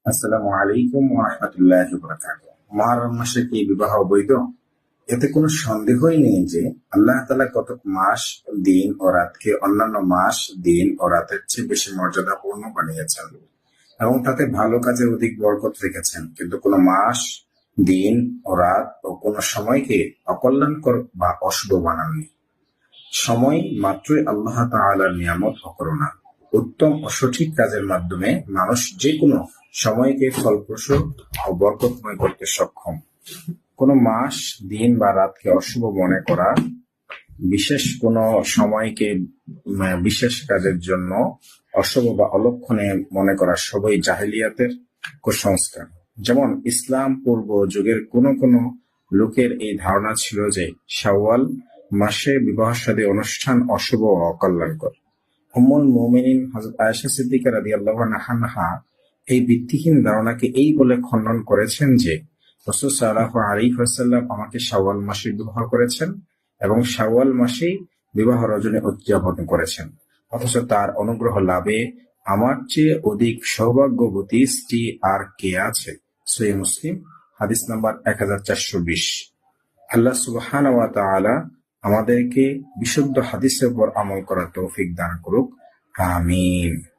আসসালামু আলাইকুম ওয়া রাহমাতুল্লাহি ওয়া বারাকাতুহু। মুহররম মাসে কি বিবাহ বৈধ? এতে কোনো সন্দেহই নেই যে আল্লাহ তাআলা কতক মাস, দিন ও রাতকে অন্যান্য মাস, দিন ও রাতের চেয়ে বেশি মর্যাদাপূর্ণ বানিয়েছেন এবং তাতে ভালো কাজে অধিক বরকত রেখেছেন। কিন্তু কোনো মাস, দিন ও রাত ও কোনো সময়কে অকল্যাণকর বা অশুভ বানাননি। সময় মাত্রই আল্লাহ তাআলার নিয়ামত ও করুণা। উত্তম ও সঠিক কাজের মাধ্যমে মানুষ যে কোনো সময়কে ফলপ্রসূ ও বরকতময় করতে সক্ষম। কোনো মাস, দিন বা রাতকে অশুভ মনে করা, বিশেষ কোনো সময়কে বিশেষ কাজের জন্য অশুভ বা অলক্ষণে মনে করা সবই জাহেলিয়াতের কুসংস্কার। যেমন ইসলাম পূর্ব যুগের কোনো কোনো লোকের এই ধারণা ছিল যে শাওয়াল মাসে বিবাহ-শাদী অনুষ্ঠান অশুভ ও অকল্যাণকর। উম্মুল মুমিনিন হযরত আয়েশা সিদ্দিকা রাদিয়াল্লাহু আনহা এই ভিত্তিহীন ধারণাকে এই বলে খণ্ডন করেছেন যে রাসূল সাল্লাল্লাহু আলাইহি ওয়াসাল্লাম আমাকে শাওয়াল মাসে বিবাহ করেছেন এবং শাওয়াল মাসেই বিবাহ রজনী উদযাপন করেছেন, অথচ তার অনুগ্রহ লাভে আমার চেয়ে অধিক সৌভাগ্যবতী স্ত্রী আর কে আছে? সহিহ মুসলিম হাদিস নাম্বার 1420। আল্লাহ সুবহানাহু ওয়া তাআলা আমাদেরকে বিশুদ্ধ হাদিসের উপর আমল করার তৌফিক দান করুক। আমিন।